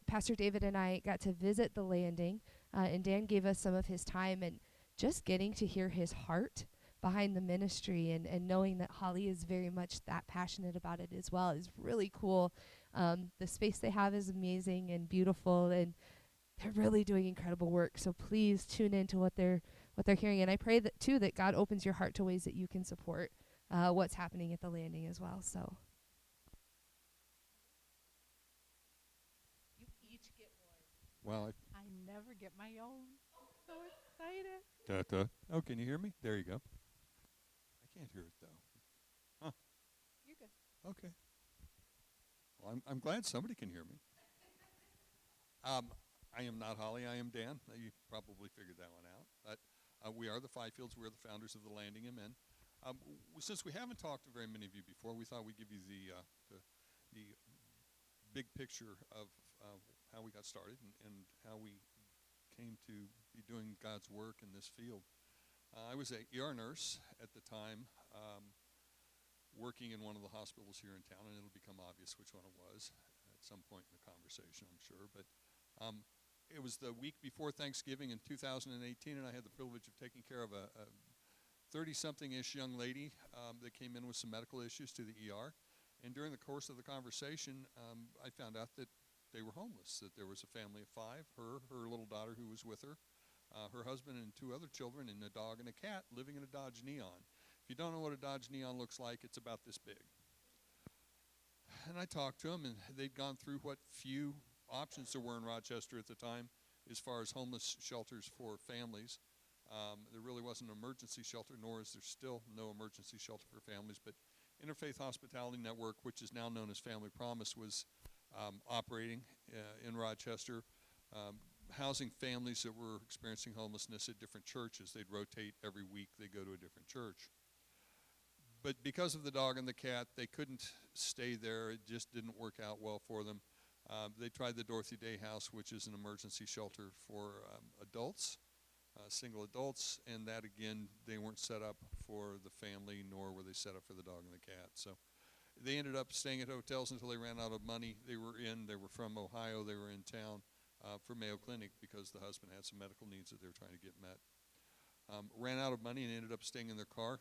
Pastor David and I got to visit the landing, and Dan gave us some of his time, and just getting to hear his heart behind the ministry, and knowing that Holly is very much that passionate about it as well is really cool. The space they have is amazing and beautiful, and they're really doing incredible work. So please tune into what they're hearing, and I pray that too that God opens your heart to ways that you can support what's happening at the landing as well. So you each get one. Well, I never get my own. So excited. oh, can you hear me? There you go. I can't hear it though. Huh? You're good. Okay. Well, I'm glad somebody can hear me. Um, I am not Holly. I am Dan. You probably figured that one out. But we are the Fifields. We're the founders of the Landing Amen. Since we haven't talked to very many of you before, we thought we'd give you the big picture of how we got started and how we came to be doing God's work in this field. I was a ER nurse at the time, working in one of the hospitals here in town, and it'll become obvious which one it was at some point in the conversation, I'm sure. But it was the week before Thanksgiving in 2018, and I had the privilege of taking care of a 30-something-ish young lady that came in with some medical issues to the ER. And during the course of the conversation, I found out that they were homeless, that there was a family of 5, her little daughter who was with her, her husband and 2 other children, and a dog and a cat living in a Dodge Neon. If you don't know what a Dodge Neon looks like, it's about this big. And I talked to them, and they'd gone through what few options there were in Rochester at the time as far as homeless shelters for families. There really wasn't an emergency shelter, nor is there still no emergency shelter for families, but Interfaith Hospitality Network, which is now known as Family Promise, was operating in Rochester, housing families that were experiencing homelessness at different churches. They'd rotate every week. They'd go to a different church. But because of the dog and the cat, they couldn't stay there. It just didn't work out well for them. They tried the Dorothy Day House, which is an emergency shelter for adults, single adults, and that, again, they weren't set up for the family, nor were they set up for the dog and the cat. So they ended up staying at hotels until they ran out of money. They were from Ohio. They were in town for Mayo Clinic because the husband had some medical needs that they were trying to get met. Ran out of money and ended up staying in their car.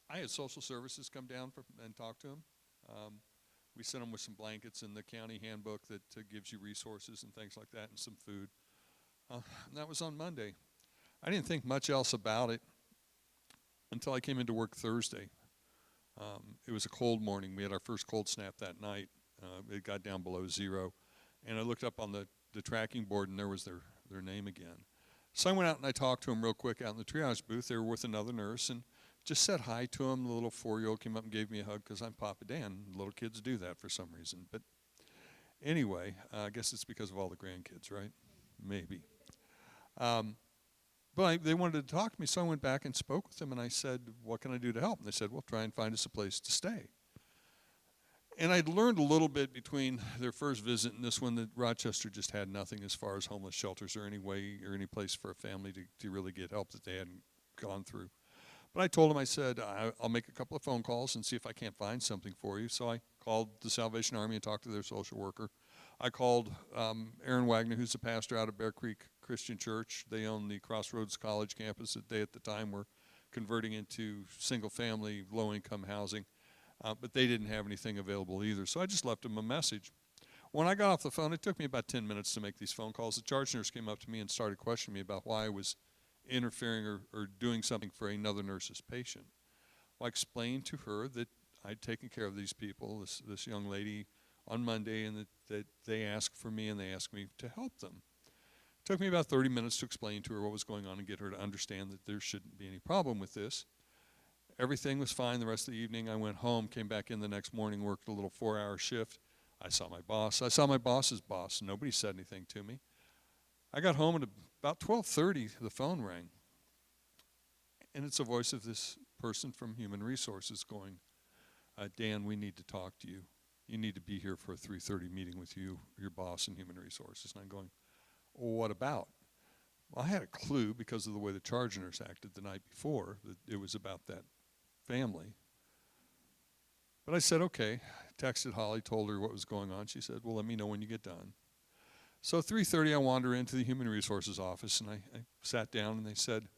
I had social services come down and talk to them. We sent them with some blankets and the county handbook that gives you resources and things like that, and some food. And that was on Monday. I didn't think much else about it until I came into work Thursday. It was a cold morning. We had our first cold snap that night. It got down below 0. And I looked up on the tracking board, and there was their name again. So I went out and I talked to them real quick out in the triage booth. They were with another nurse, and just said hi to him. The little 4-year-old came up and gave me a hug because I'm Papa Dan. Little kids do that for some reason. But anyway, I guess it's because of all the grandkids, right? Maybe. But they wanted to talk to me, so I went back and spoke with them, and I said, what can I do to help? And they said, well, try and find us a place to stay. And I'd learned a little bit between their first visit and this one that Rochester just had nothing as far as homeless shelters or any way or any place for a family to really get help that they hadn't gone through. But I told them, I said, I'll make a couple of phone calls and see if I can't find something for you. So I called the Salvation Army and talked to their social worker. I called Aaron Wagner, who's a pastor out of Bear Creek Christian Church. They own the Crossroads College campus that they at the time were converting into single-family, low-income housing. But they didn't have anything available either. So I just left them a message. When I got off the phone, it took me about 10 minutes to make these phone calls. The charge nurse came up to me and started questioning me about why I was interfering or doing something for another nurse's patient. Well, I explained to her that I'd taken care of these people, this young lady, on Monday, and that they asked for me and they asked me to help them. It took me about 30 minutes to explain to her what was going on and get her to understand that there shouldn't be any problem with this. Everything was fine the rest of the evening. I went home, came back in the next morning, worked a little 4-hour shift. I saw my boss. I saw my boss's boss. Nobody said anything to me. I got home at about 12:30, the phone rang. And it's the voice of this person from Human Resources going, Dan, we need to talk to you. You need to be here for a 3:30 meeting with you, your boss, and Human Resources. And I'm going, well, what about? Well, I had a clue because of the way the charge nurse acted the night before that it was about that family. But I said, okay. Texted Holly, told her what was going on. She said, well, let me know when you get done. So 3:30, I wander into the Human Resources office, and I sat down, and they said,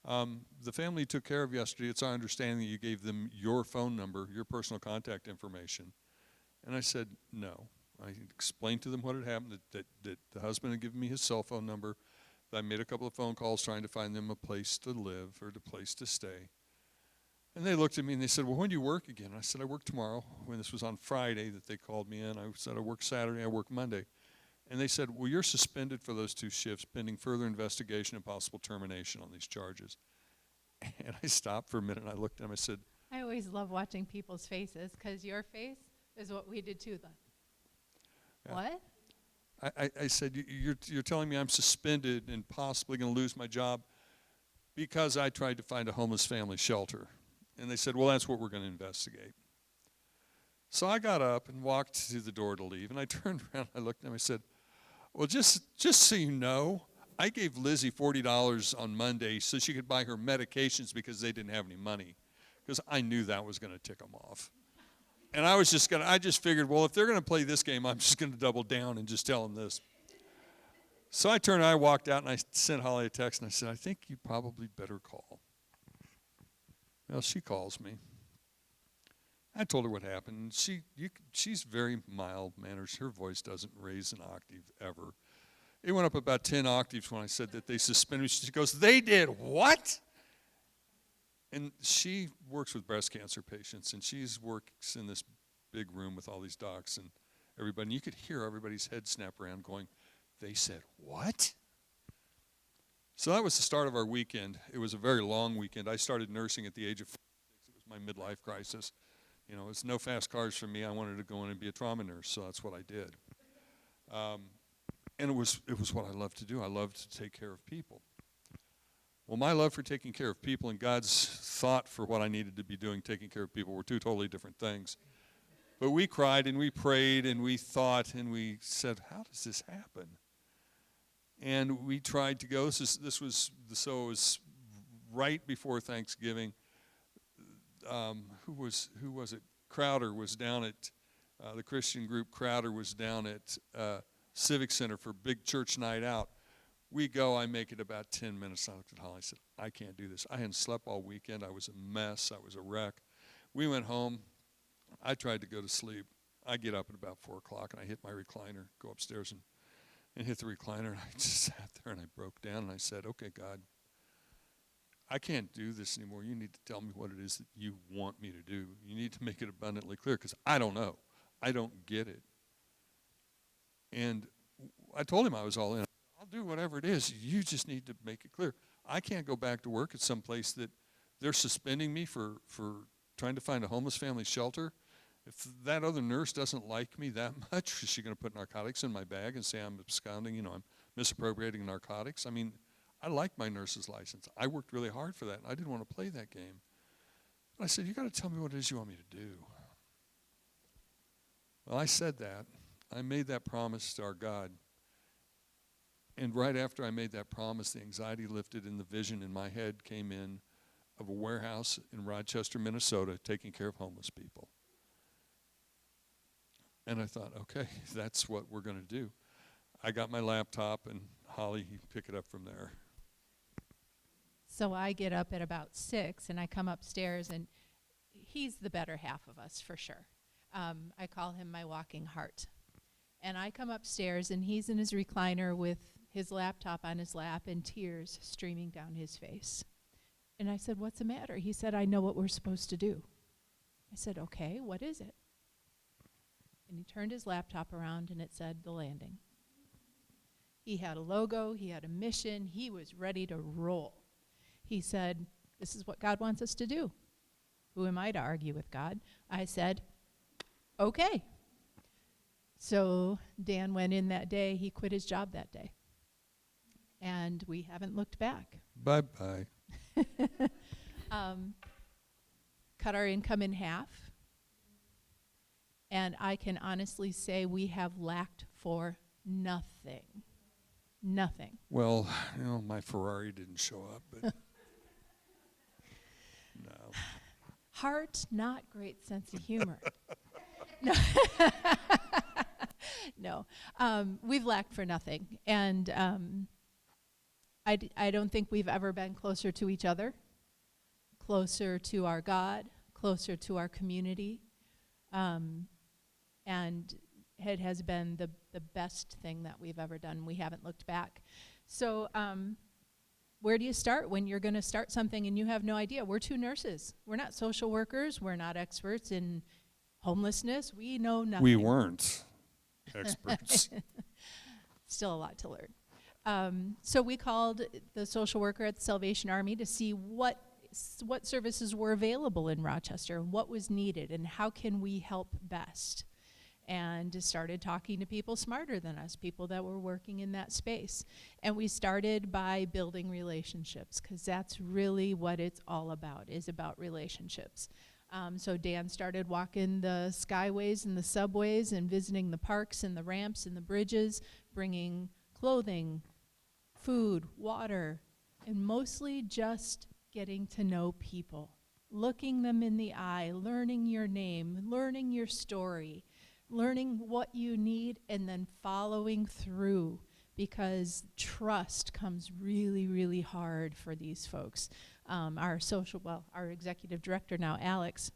the family you took care of yesterday, it's our understanding that you gave them your phone number, your personal contact information. And I said, no. I explained to them what had happened, that the husband had given me his cell phone number, that I made a couple of phone calls trying to find them a place to live or a place to stay. And they looked at me and they said, well, when do you work again? I said, I work tomorrow. When this was on Friday that they called me in, I said, I work Saturday, I work Monday. And they said, well, you're suspended for those 2 shifts pending further investigation and possible termination on these charges. And I stopped for a minute and I looked at him. I said, I always love watching people's faces because your face is what we did too. Yeah. What? I said, you're telling me I'm suspended and possibly going to lose my job because I tried to find a homeless family shelter. And they said, well, that's what we're going to investigate. So I got up and walked to the door to leave, and I turned around, I looked at him, I said, well, just so you know, I gave Lizzie $40 on Monday so she could buy her medications because they didn't have any money, because I knew that was going to tick them off. And I just figured, well, if they're going to play this game, I'm just going to double down and just tell them this. So I walked out, and I sent Holly a text, and I said, I think you probably better call. Well, she calls me. I told her what happened. She's very mild manners. Her voice doesn't raise an octave ever. It went up about 10 octaves when I said that they suspended me. She goes, they did what? And she works with breast cancer patients, and she works in this big room with all these docs and everybody. And you could hear everybody's head snap around going, they said what? So that was the start of our weekend. It was a very long weekend. I started nursing at the age of 46. It was my midlife crisis. You know, it's no fast cars for me. I wanted to go in and be a trauma nurse, so that's what I did. And it was what I loved to do. I loved to take care of people. Well, my love for taking care of people and God's thought for what I needed to be doing, taking care of people, were 2 totally different things. But we cried and we prayed and we thought and we said, how does this happen? And we tried to go. It was right before Thanksgiving. Who was it? Crowder was down at the Christian group. Crowder was down at Civic Center for big church night out. We go. I make it about 10 minutes. I looked at Holly. I said, I can't do this. I hadn't slept all weekend. I was a mess. I was a wreck. We went home. I tried to go to sleep. I get up at about 4 o'clock and I hit my recliner, go upstairs and hit the recliner. And I just sat there and I broke down and I said, okay, God, I can't do this anymore. You need to tell me what it is that you want me to do. You need to make it abundantly clear because I don't know. I don't get it. And I told him I was all in. I'll do whatever it is. You just need to make it clear. I can't go back to work at some place that they're suspending me for trying to find a homeless family shelter. If that other nurse doesn't like me that much, is she going to put narcotics in my bag and say I'm absconding, I'm misappropriating narcotics? I mean, I like my nurse's license. I worked really hard for that, and I didn't want to play that game. But I said, you got to tell me what it is you want me to do. Well, I said that. I made that promise to our God. And right after I made that promise, the anxiety lifted and the vision in my head came in of a warehouse in Rochester, Minnesota, taking care of homeless people. And I thought, okay, that's what we're going to do. I got my laptop, and Holly, you pick it up from there. So I get up at about 6, and I come upstairs, and he's the better half of us, for sure. I call him my walking heart. And I come upstairs, and he's in his recliner with his laptop on his lap and tears streaming down his face. And I said, what's the matter? He said, I know what we're supposed to do. I said, okay, what is it? And he turned his laptop around, and it said, The Landing. He had a logo. He had a mission. He was ready to roll. He said, this is what God wants us to do. Who am I to argue with God? I said, okay. So Dan went in that day. He quit his job that day. And we haven't looked back. Bye-bye. Cut our income in half. And I can honestly say we have lacked for nothing. Nothing. Well, my Ferrari didn't show up, but no. Heart, not great sense of humor. No. No, we've lacked for nothing. And I don't think we've ever been closer to each other, closer to our God, closer to our community. And it has been the best thing that we've ever done. We haven't looked back. So where do you start when you're going to start something and you have no idea? We're two nurses. We're not social workers. We're not experts in homelessness. We know nothing. We weren't experts. Still a lot to learn. So we called the social worker at the Salvation Army to see what services were available in Rochester and what was needed and how can we help best. And started talking to people smarter than us, people that were working in that space. And we started by building relationships, because that's really what it's all about, is about relationships. So Dan started walking the skyways and the subways and visiting the parks and the ramps and the bridges, bringing clothing, food, water, and mostly just getting to know people, looking them in the eye, learning your name, learning your story, learning what you need, and then following through, because trust comes really, really hard for these folks. Our executive director now, Alex,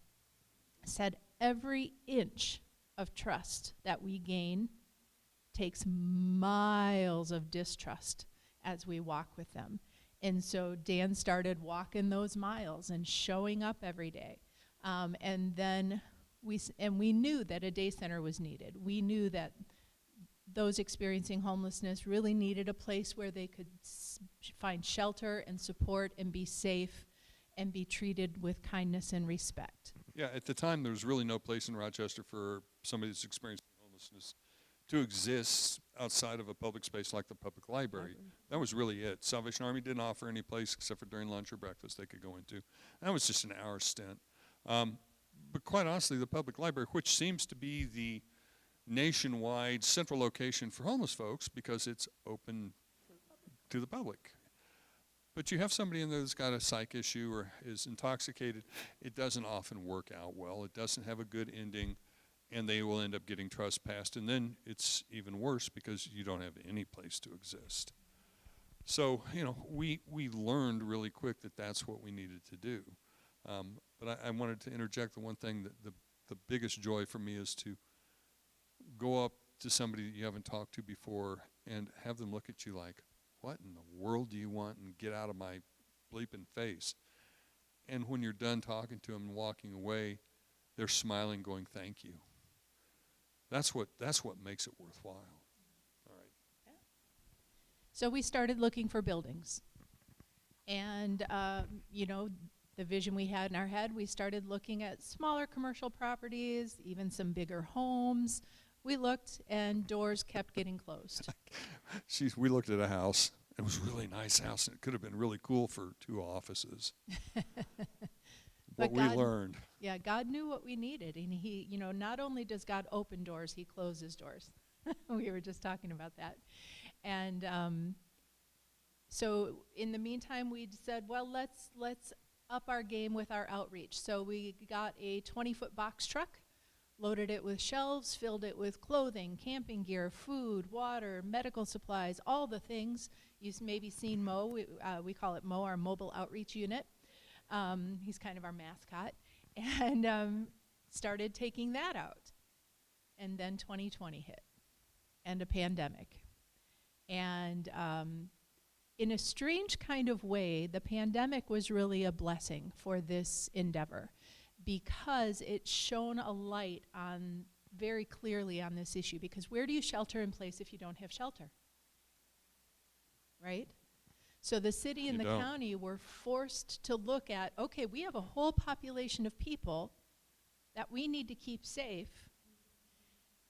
said every inch of trust that we gain takes miles of distrust as we walk with them. And so Dan started walking those miles and showing up every day. And then we knew that a day center was needed. We knew that those experiencing homelessness really needed a place where they could find shelter and support and be safe and be treated with kindness and respect. Yeah, at the time, there was really no place in Rochester for somebody that's experiencing homelessness to exist outside of a public space like the public library. That was really it. Salvation Army didn't offer any place except for during lunch or breakfast they could go into. That was just an hour stint. But quite honestly, the public library, which seems to be the nationwide central location for homeless folks because it's open to the public. But you have somebody in there that's got a psych issue or is intoxicated, it doesn't often work out well. It doesn't have a good ending, and they will end up getting trespassed. And then it's even worse because you don't have any place to exist. So, we learned really quick that that's what we needed to do. But I wanted to interject the one thing that the biggest joy for me is to go up to somebody that you haven't talked to before and have them look at you like, what in the world do you want, and get out of my bleeping face. And when you're done talking to them and walking away, they're smiling, going, thank you. That's what makes it worthwhile. All right. Yeah. So we started looking for buildings. And, the vision we had in our head, we started looking at smaller commercial properties, even some bigger homes. We looked, and doors kept getting closed. We looked at a house. It was a really nice house, and it could have been really cool for 2 offices. But we learned. Yeah, God knew what we needed, and he, not only does God open doors, he closes doors. We were just talking about that. And so in the meantime, we said, well, let's up our game with our outreach. So we got a 20-foot box truck, loaded it with shelves, filled it with clothing, camping gear, food, water, medical supplies, all the things. You've maybe seen Mo. We call it Mo, our mobile outreach unit. He's kind of our mascot. And started taking that out. And then 2020 hit, and a pandemic. And in a strange kind of way, the pandemic was really a blessing for this endeavor, because it shone a light on very clearly on this issue. Because where do you shelter in place if you don't have shelter? Right? So the city and the county were forced to look at, okay, we have a whole population of people that we need to keep safe,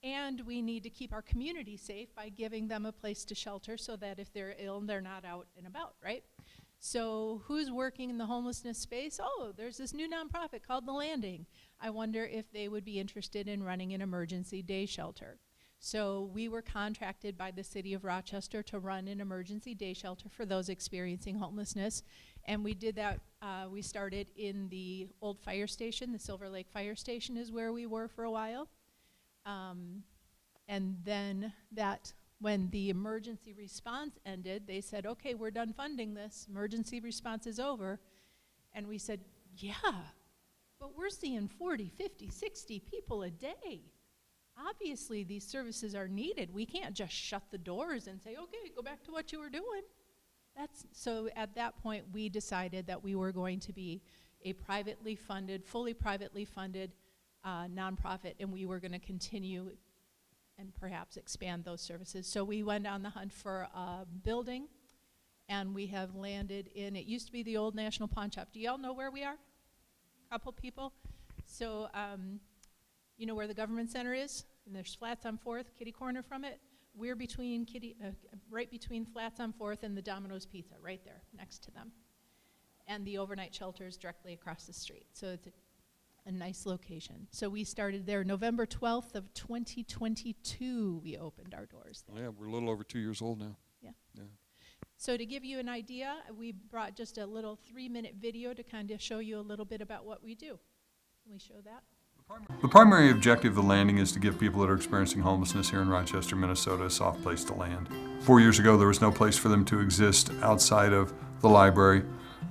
and we need to keep our community safe by giving them a place to shelter so that if they're ill, they're not out and about, right? So who's working in the homelessness space? Oh, there's this new nonprofit called The Landing. I wonder if they would be interested in running an emergency day shelter. So we were contracted by the city of Rochester to run an emergency day shelter for those experiencing homelessness. And we did that. We started in the old fire station. The Silver Lake Fire Station is where we were for a while. And then when the emergency response ended, they said, okay, we're done funding this. Emergency response is over. And we said, yeah, but we're seeing 40, 50, 60 people a day. Obviously, these services are needed. We can't just shut the doors and say, okay, go back to what you were doing. So at that point, we decided that we were going to be a privately funded, fully privately funded nonprofit, and we were going to continue and perhaps expand those services. So we went on the hunt for a building, and we have landed in, it used to be the old National Pawn Shop. Do y'all know where we are? Couple people. So you know where the government center is? And there's Flats on 4th, kitty corner from it. We're between right between Flats on 4th and the Domino's Pizza, right there, next to them. And the overnight shelter is directly across the street. So it's a nice location. So we started there November 12th of 2022. We opened our doors there. Yeah, we're a little over 2 years old now. Yeah. Yeah. So to give you an idea, we brought just a little 3-minute video to kind of show you a little bit about what we do. Can we show that? The primary objective of the landing is to give people that are experiencing homelessness here in Rochester, Minnesota, a soft place to land. 4 years ago, there was no place for them to exist outside of the library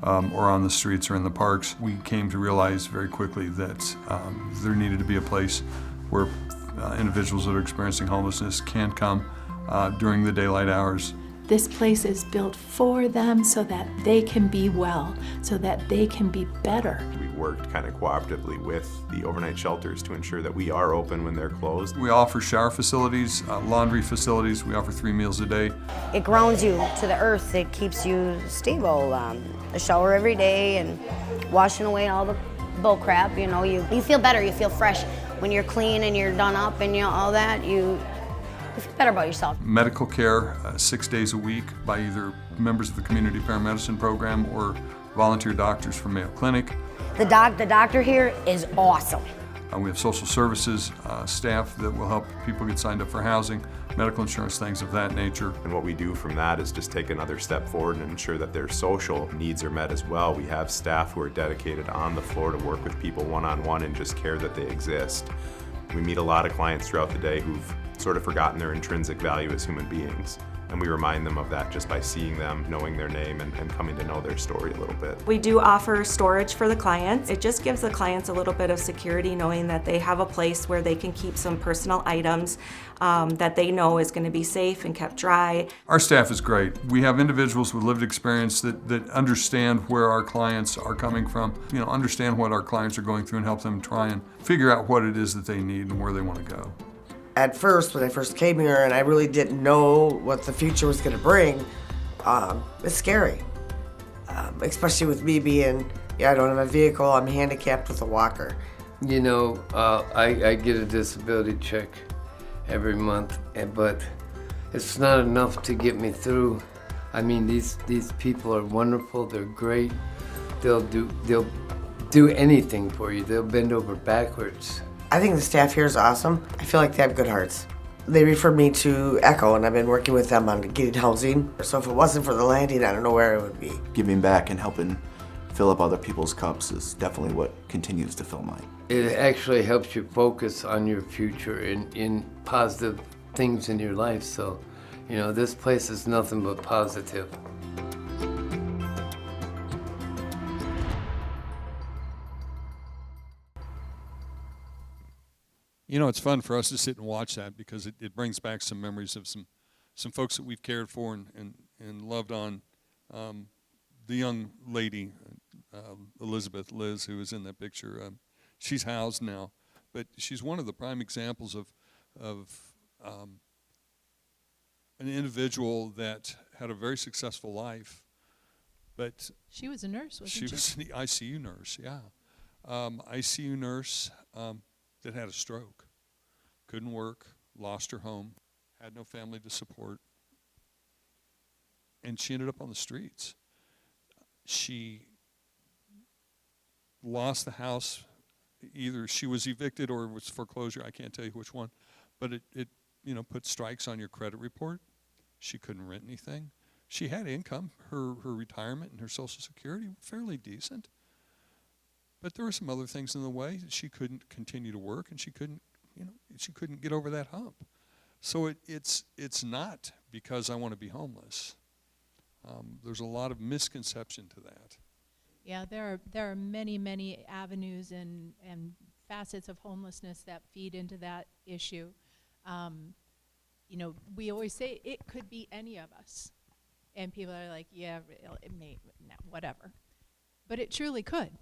or on the streets or in the parks. We came to realize very quickly that there needed to be a place where individuals that are experiencing homelessness can come during the daylight hours. This place is built for them so that they can be well, so that they can be better. We worked kind of cooperatively with the overnight shelters to ensure that we are open when they're closed. We offer shower facilities, laundry facilities. We offer 3 meals a day. It grounds you to the earth. It keeps you stable. A shower every day and washing away all the bull crap. You know, you feel better. You feel fresh when you're clean and you're done up and all that. You feel better about yourself. Medical care 6 days a week by either members of the community paramedicine program or volunteer doctors from Mayo Clinic. The doctor here is awesome. We have social services staff that will help people get signed up for housing, medical insurance, things of that nature. And what we do from that is just take another step forward and ensure that their social needs are met as well. We have staff who are dedicated on the floor to work with people one-on-one and just care that they exist. We meet a lot of clients throughout the day who've sort of forgotten their intrinsic value as human beings. And we remind them of that just by seeing them, knowing their name, and coming to know their story a little bit. We do offer storage for the clients. It just gives the clients a little bit of security knowing that they have a place where they can keep some personal items that they know is going to be safe and kept dry. Our staff is great. We have individuals with lived experience that understand where our clients are coming from, understand what our clients are going through and help them try and figure out what it is that they need and where they want to go. At first, when I first came here and I really didn't know what the future was going to bring, it's scary. Especially with me being, I don't have a vehicle, I'm handicapped with a walker. I get a disability check every month, but it's not enough to get me through. I mean, these people are wonderful, they're great. They'll do anything for you. They'll bend over backwards. I think the staff here is awesome. I feel like they have good hearts. They referred me to Echo, and I've been working with them on getting housing. So if it wasn't for the landing, I don't know where I would be. Giving back and helping fill up other people's cups is definitely what continues to fill mine. It actually helps you focus on your future in positive things in your life. So, this place is nothing but positive. It's fun for us to sit and watch that because it brings back some memories of some folks that we've cared for and loved on. The young lady, Elizabeth, Liz, who was in that picture, she's housed now, but she's one of the prime examples of an individual that had a very successful life, but She was a nurse, wasn't she? She was the ICU nurse, yeah. ICU nurse that had a stroke. Couldn't work, lost her home, had no family to support, and she ended up on the streets. She lost the house. Either she was evicted or it was foreclosure. I can't tell you which one, but it put strikes on your credit report. She couldn't rent anything. She had income. Her retirement and her Social Security were fairly decent, but there were some other things in the way. She couldn't continue to work, and she couldn't get over that hump. So it's not because I want to be homeless. There's a lot of misconception to that. Yeah, there are many avenues and facets of homelessness that feed into that issue. You know, we always say it could be any of us, and people are like, yeah, it may, no, whatever. But it truly could.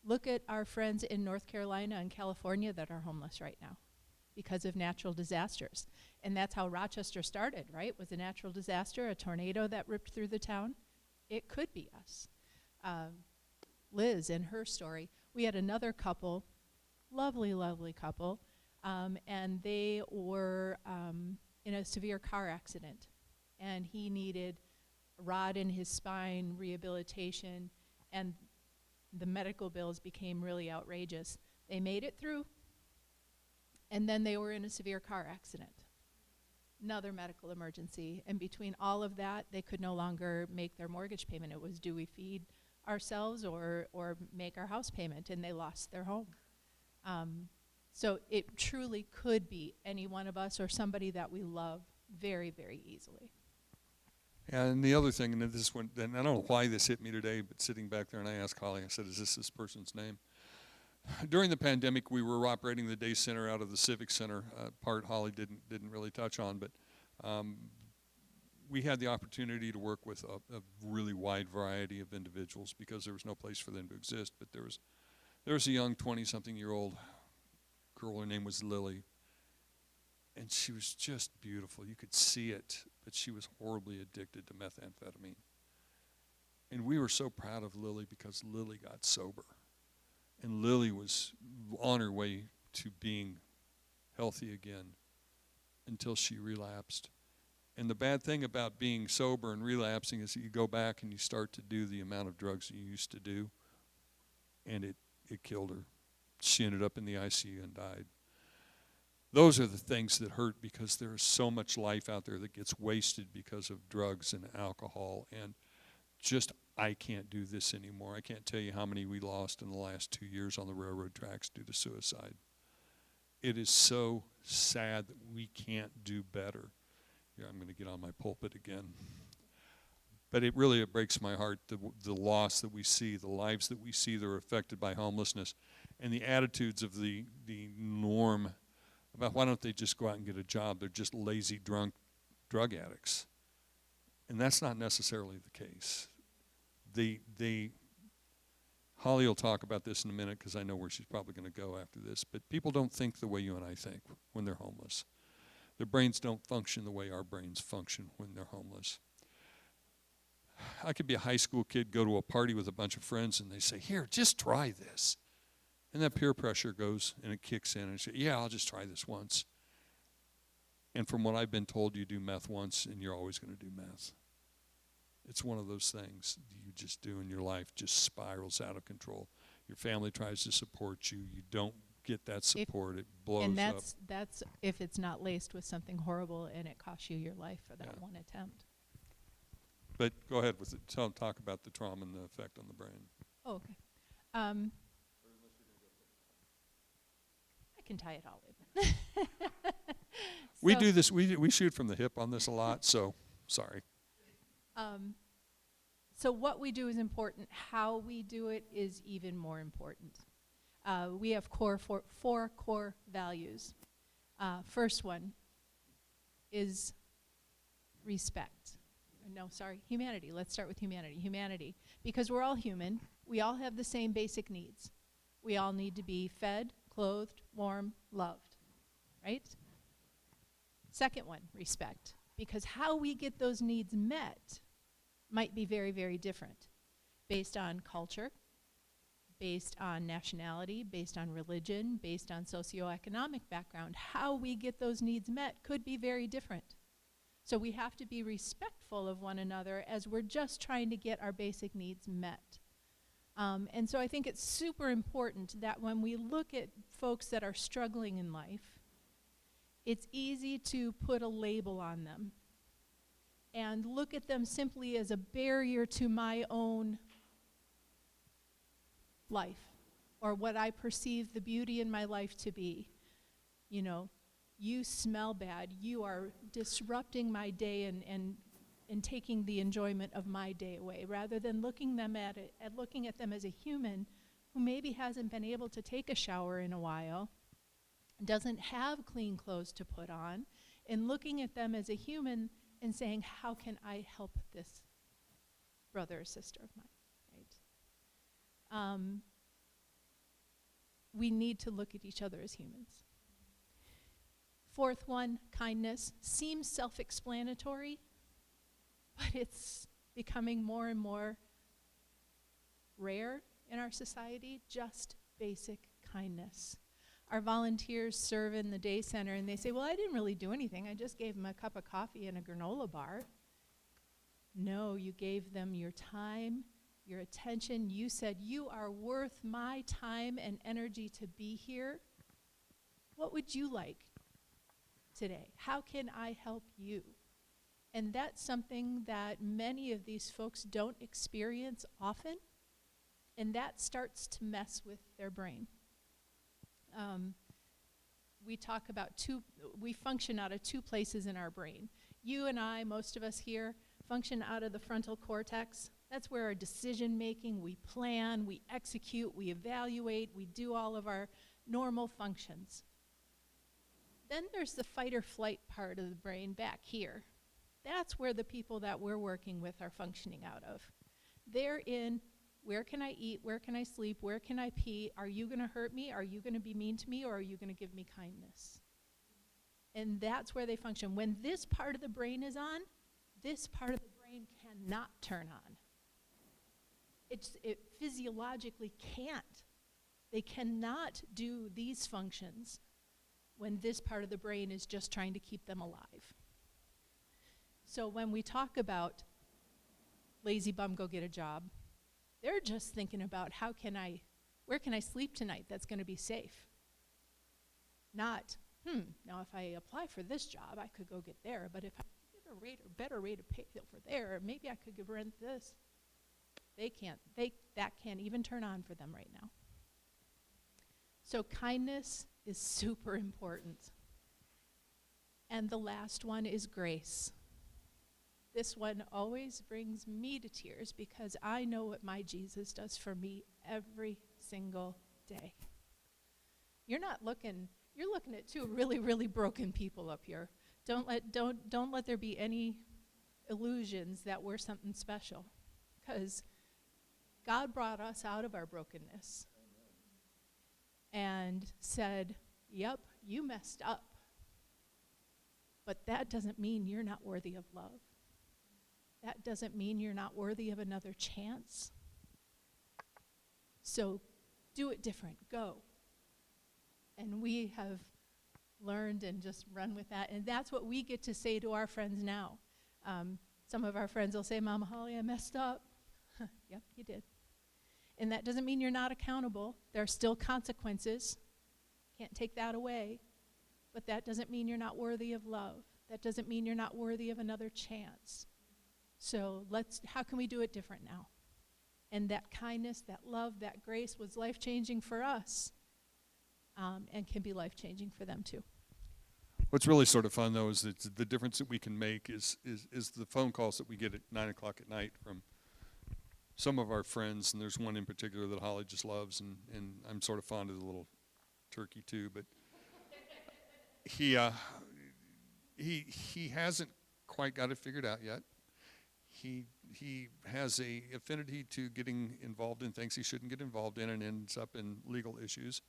Look at our friends in North Carolina and California that are homeless right now because of natural disasters. And that's how Rochester started, right? Was a natural disaster, a tornado that ripped through the town. It could be us. Liz and her story. We had another couple, lovely couple, and they were in a severe car accident. And he needed a rod in his spine, rehabilitation, and the medical bills became really outrageous. They made it through, and then they were in a severe car accident. Another medical emergency. And between all of that, they could no longer make their mortgage payment. It was, do we feed ourselves or make our house payment? And they lost their home. So it truly could be any one of us or somebody that we love very easily. And the other thing, and this one, and I don't know why this hit me today, but sitting back there and I asked Holly, I said, is this person's name? During the pandemic, we were operating the day center out of the Civic Center, part Holly didn't really touch on, but we had the opportunity to work with a really wide variety of individuals because there was no place for them to exist. But there was a young 20-something-year-old girl. Her name was Lily, and she was just beautiful. You could see it, but she was horribly addicted to methamphetamine. And we were so proud of Lily because Lily got sober. And Lily was on her way to being healthy again until she relapsed. And the bad thing about being sober and relapsing is that you go back and you start to do the amount of drugs you used to do, and it killed her. She ended up in the ICU and died. Those are the things that hurt because there is so much life out there that gets wasted because of drugs and alcohol and just, I can't do this anymore. I can't tell you how many we lost in the last 2 years on the railroad tracks due to suicide. It is so sad that we can't do better. Here, I'm going to get on my pulpit again. But it breaks my heart, the loss that we see, the lives that we see that are affected by homelessness, and the attitudes of the norm about why don't they just go out and get a job? They're just lazy, drunk drug addicts. And that's not necessarily the case. Holly will talk about this in a minute because I know where she's probably going to go after this, but people don't think the way you and I think when they're homeless. Their brains don't function the way our brains function when they're homeless. I could be a high school kid, go to a party with a bunch of friends, and they say, here, just try this. And that peer pressure goes and it kicks in and I say, yeah, I'll just try this once. And from what I've been told, you do meth once and you're always going to do meth. It's one of those things you just do and your life just spirals out of control. Your family tries to support you. You don't get that support. It blows up. And that's if it's not laced with something horrible and it costs you your life for that one attempt. But go ahead with it. Talk about the trauma and the effect on the brain. Oh, okay. I can tie it all in. We do this. We shoot from the hip on this a lot. So sorry. So what we do is important. How we do it is even more important. We have four core values. First one is respect. Humanity. Let's start with humanity. Humanity. Because we're all human. We all have the same basic needs. We all need to be fed, clothed, warm, loved. Right? Second one, respect. Because how we get those needs met might be very different based on culture, based on nationality, based on religion, based on socioeconomic background. How we get those needs met could be very different. So we have to be respectful of one another as we're just trying to get our basic needs met. And so I think it's super important that when we look at folks that are struggling in life, it's easy to put a label on them and look at them simply as a barrier to my own life or what I perceive the beauty in my life to be. You know, You smell bad. You are disrupting my day and taking the enjoyment of my day away, rather than looking at them as a human who maybe hasn't been able to take a shower in a while, doesn't have clean clothes to put on, and looking at them as a human and saying, how can I help this brother or sister of mine, right? We need to look at each other as humans. Fourth one, kindness, seems self-explanatory, but it's becoming more and more rare in our society, just basic kindness. Our volunteers serve in the day center, and they say, well, I didn't really do anything. I just gave them a cup of coffee and a granola bar. No, you gave them your time, your attention. You said, you are worth my time and energy to be here. What would you like today? How can I help you? And that's something that many of these folks don't experience often, and that starts to mess with their brain. We talk about we function out of two places in our brain. You and I, most of us here, function out of the frontal cortex. That's where our decision making, we plan, we execute, we evaluate, we do all of our normal functions. Then there's the fight or flight part of the brain back here. That's where the people that we're working with are functioning out of. They're in, where can I eat, where can I sleep, where can I pee, are you going to hurt me, are you going to be mean to me, or are you going to give me kindness? And that's where they function. When this part of the brain is on, this part of the brain cannot turn on. It physiologically can't. They cannot do these functions when this part of the brain is just trying to keep them alive. So when we talk about lazy bum, go get a job, they're just thinking about where can I sleep tonight that's going to be safe? Not, now if I apply for this job, I could go get there, but if I get a better rate of pay for there, maybe I could rent this. That can't even turn on for them right now. So kindness is super important. And the last one is grace. This one always brings me to tears because I know what my Jesus does for me every single day. You're looking at two really, really broken people up here. Don't let there be any illusions that we're something special, because God brought us out of our brokenness and said, yep, you messed up, but that doesn't mean you're not worthy of love. That doesn't mean you're not worthy of another chance. So do it different. Go. And we have learned and just run with that. And that's what we get to say to our friends now. Some of our friends will say, Mama Holly, I messed up. Yep, you did. And that doesn't mean you're not accountable. There are still consequences. Can't take that away. But that doesn't mean you're not worthy of love. That doesn't mean you're not worthy of another chance. So how can we do it different now? And that kindness, that love, that grace was life-changing for us, and can be life-changing for them too. What's really sort of fun, though, is that the difference that we can make is the phone calls that we get at 9 o'clock at night from some of our friends, and there's one in particular that Holly just loves, and I'm sort of fond of the little turkey too, but he hasn't quite got it figured out yet. He has a affinity to getting involved in things he shouldn't get involved in and ends up in legal issues.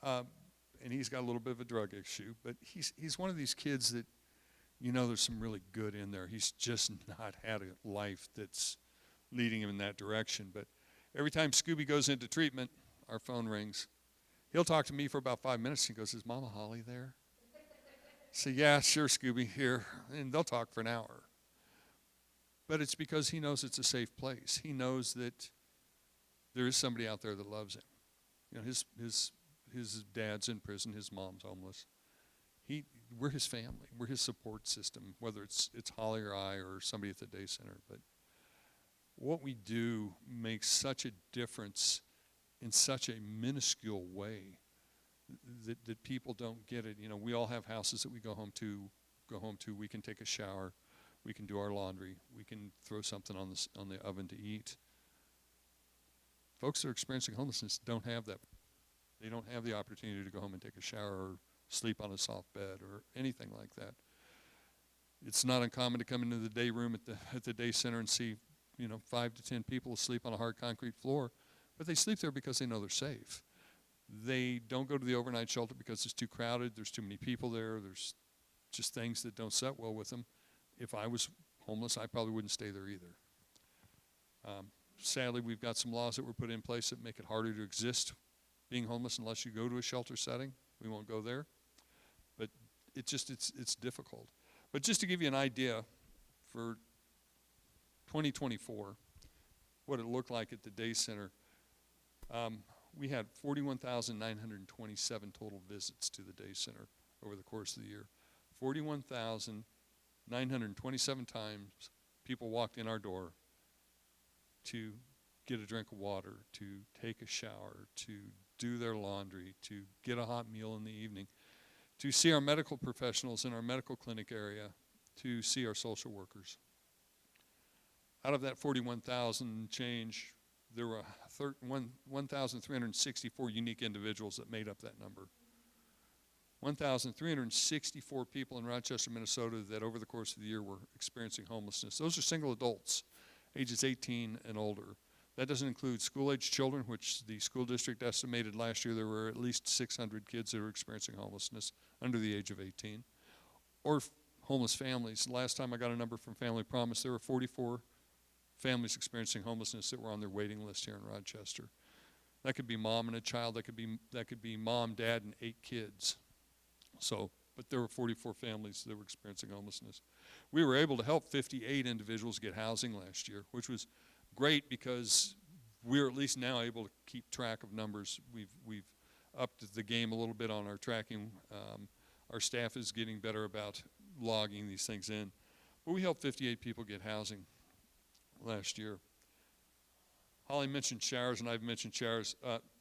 And he's got a little bit of a drug issue, but he's one of these kids that, there's some really good in there. He's just not had a life that's leading him in that direction. But every time Scooby goes into treatment, our phone rings. He'll talk to me for about 5 minutes. He goes, is Mama Holly there? I say, yeah, sure, Scooby, here. And they'll talk for an hour. But it's because he knows it's a safe place. He knows that there is somebody out there that loves him. His dad's in prison, his mom's homeless. We're his family. We're his support system, whether it's Holly or I or somebody at the day center. But what we do makes such a difference in such a minuscule way that people don't get it. You know, we all have houses that we go home to. We can take a shower, we can do our laundry, we can throw something on the oven to eat. Folks that are experiencing homelessness don't have that. They don't have the opportunity to go home and take a shower or sleep on a soft bed or anything like that. It's not uncommon to come into the day room at the day center and see, 5 to 10 people asleep on a hard concrete floor, but they sleep there because they know they're safe. They don't go to the overnight shelter because it's too crowded, there's too many people there, there's just things that don't set well with them. If I was homeless, I probably wouldn't stay there either. Sadly, we've got some laws that were put in place that make it harder to exist being homeless unless you go to a shelter setting. We won't go there. But it's difficult. But just to give you an idea for 2024, what it looked like at the day center, we had 41,927 total visits to the day center over the course of the year. 41,927 times people walked in our door to get a drink of water, to take a shower, to do their laundry, to get a hot meal in the evening, to see our medical professionals in our medical clinic area, to see our social workers. Out of that 41,000 change, there were 1,364 unique individuals that made up that number. 1,364 people in Rochester, Minnesota that over the course of the year were experiencing homelessness. Those are single adults, ages 18 and older. That doesn't include school-age children, which the school district estimated last year there were at least 600 kids that were experiencing homelessness under the age of 18, or homeless families. Last time I got a number from Family Promise, there were 44 families experiencing homelessness that were on their waiting list here in Rochester. That could be mom and a child. That could be mom, dad, and 8 kids. But there were 44 families that were experiencing homelessness. We were able to help 58 individuals get housing last year, which was great because we're at least now able to keep track of numbers. We've upped the game a little bit on our tracking. Our staff is getting better about logging these things in. But we helped 58 people get housing last year. Holly mentioned showers, and I've mentioned showers.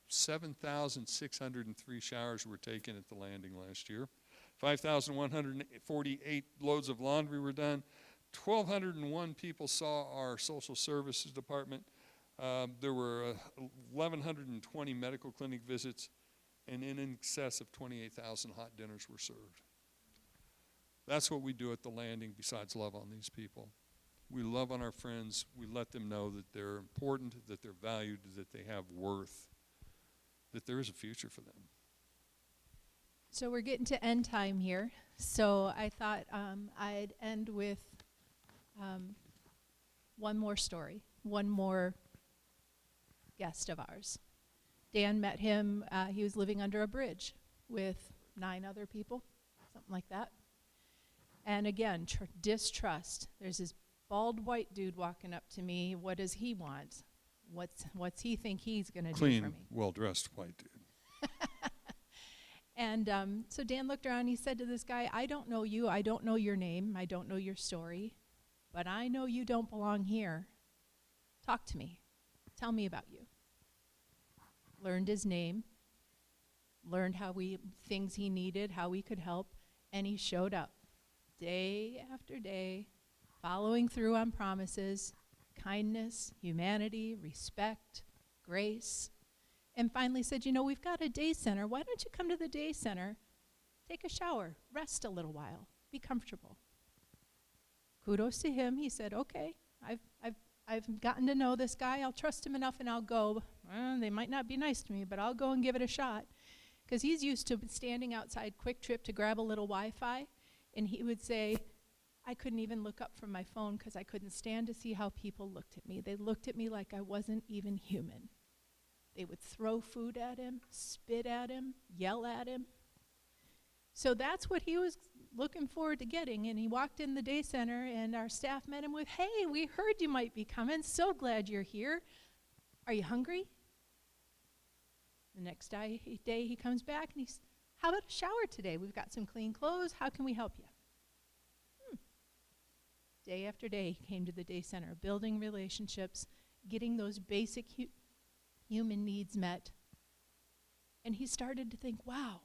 7,603 showers were taken at the landing last year. 5,148 loads of laundry were done. 1,201 people saw our social services department. There were 1,120 medical clinic visits, and in excess of 28,000 hot dinners were served. That's what we do at the landing besides love on these people. We love on our friends. We let them know that they're important, that they're valued, that they have worth, that there is a future for them. So we're getting to end time here. So I thought I'd end with one more story, one more guest of ours. Dan met him, he was living under a bridge with 9 other people, something like that. And again, distrust. There's this bald white dude walking up to me. What does he want? What's he think he's going to do for me? Clean, well-dressed white dude. And so Dan looked around and he said to this guy, I don't know you, I don't know your name, I don't know your story, but I know you don't belong here. Talk to me. Tell me about you. Learned his name, learned things he needed, how we could help, and he showed up day after day, following through on promises, kindness, humanity, respect, grace, and finally said, we've got a day center. Why don't you come to the day center, take a shower, rest a little while, be comfortable. Kudos to him. He said, okay, I've gotten to know this guy. I'll trust him enough and I'll go. They might not be nice to me, but I'll go and give it a shot. Because he's used to standing outside Quick Trip to grab a little Wi-Fi, and he would say, I couldn't even look up from my phone because I couldn't stand to see how people looked at me. They looked at me like I wasn't even human. They would throw food at him, spit at him, yell at him. So that's what he was looking forward to getting. And he walked in the day center, and our staff met him with, hey, we heard you might be coming. So glad you're here. Are you hungry? The next day he comes back, and he's, how about a shower today? We've got some clean clothes. How can we help you? Day after day, he came to the day center, building relationships, getting those basic human needs met. And he started to think, wow,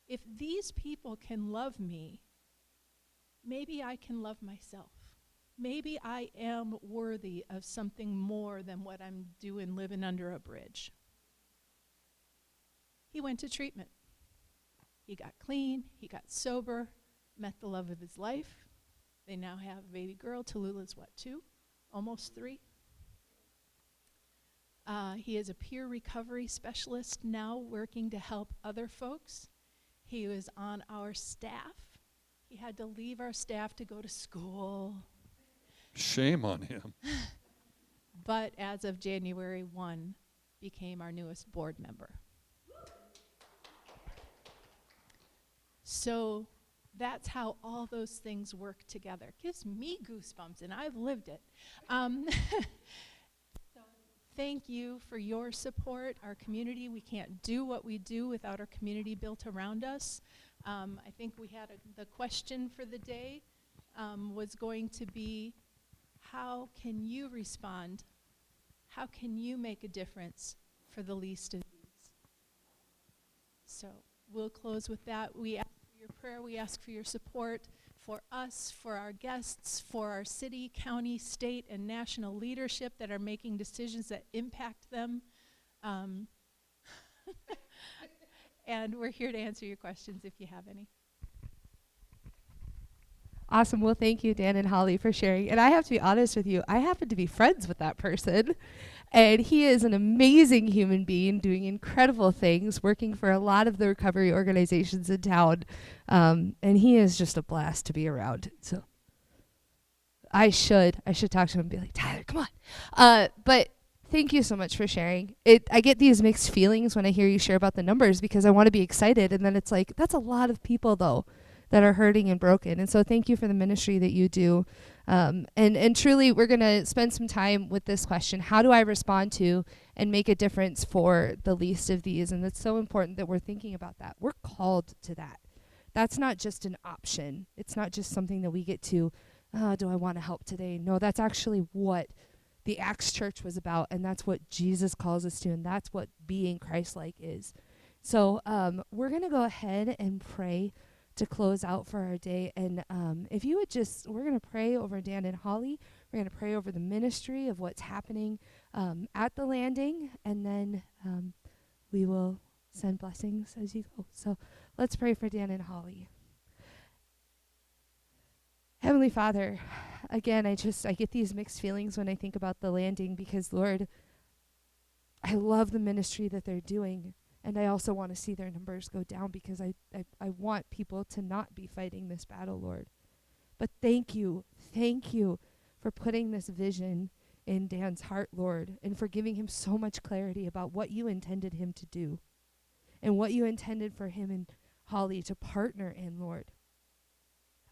if these people can love me, maybe I can love myself. Maybe I am worthy of something more than what I'm doing living under a bridge. He went to treatment. He got clean, he got sober, met the love of his life. They now have a baby girl. Tallulah's 2? Almost 3. He is a peer recovery specialist now working to help other folks. He was on our staff. He had to leave our staff to go to school. Shame on him. But as of January 1, became our newest board member. So that's how all those things work together. Gives me goosebumps, and I've lived it. So thank you for your support, our community. We can't do what we do without our community built around us. I think we had the question for the day was going to be, how can you respond? How can you make a difference for the least of these? So we'll close with that. We ask for your prayer. We ask for your support for us, for our guests, for our city, county, state, and national leadership that are making decisions that impact them. And we're here to answer your questions if you have any. Awesome. Well, thank you, Dan and Holly, for sharing. And I have to be honest with you, I happen to be friends with that person. And he is an amazing human being doing incredible things, working for a lot of the recovery organizations in town. And he is just a blast to be around. So I should talk to him and be like, Tyler, come on. But thank you so much for sharing. I get these mixed feelings when I hear you share about the numbers because I want to be excited. And then it's like, that's a lot of people, though, that are hurting and broken. And so thank you for the ministry that you do. And truly, we're going to spend some time with this question. How do I respond to and make a difference for the least of these? And it's so important that we're thinking about that. We're called to that. That's not just an option. It's not just something that we get to, do I want to help today? No, that's actually what the Acts Church was about. And that's what Jesus calls us to. And that's what being Christ-like is. So we're going to go ahead and pray to close out for our day. And if you would we're going to pray over Dan and Holly. We're going to pray over the ministry of what's happening at the landing. And then we will send blessings as you go. So let's pray for Dan and Holly. Heavenly Father, again, I get these mixed feelings when I think about the landing because, Lord, I love the ministry that they're doing. And I also want to see their numbers go down because I want people to not be fighting this battle, Lord. But thank you for putting this vision in Dan's heart, Lord, and for giving him so much clarity about what you intended him to do and what you intended for him and Holly to partner in, Lord.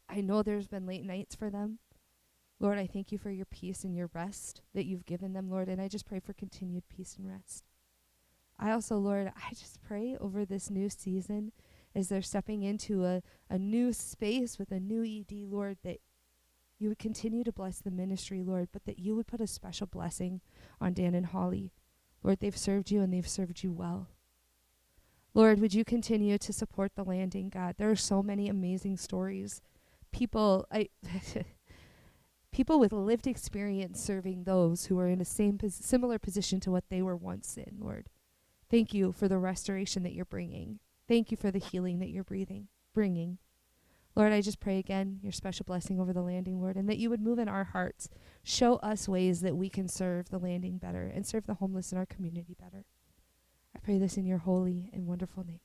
I know there's been late nights for them. Lord, I thank you for your peace and your rest that you've given them, Lord, and I just pray for continued peace and rest. I also, Lord, I just pray over this new season as they're stepping into a new space with a new ED, Lord, that you would continue to bless the ministry, Lord, but that you would put a special blessing on Dan and Holly. Lord, they've served you and they've served you well. Lord, would you continue to support the landing, God? There are so many amazing stories. People with lived experience serving those who are in a similar position to what they were once in, Lord. Thank you for the restoration that you're bringing. Thank you for the healing that you're bringing. Lord, I just pray again your special blessing over the landing, Lord, and that you would move in our hearts. Show us ways that we can serve the landing better and serve the homeless in our community better. I pray this in your holy and wonderful name.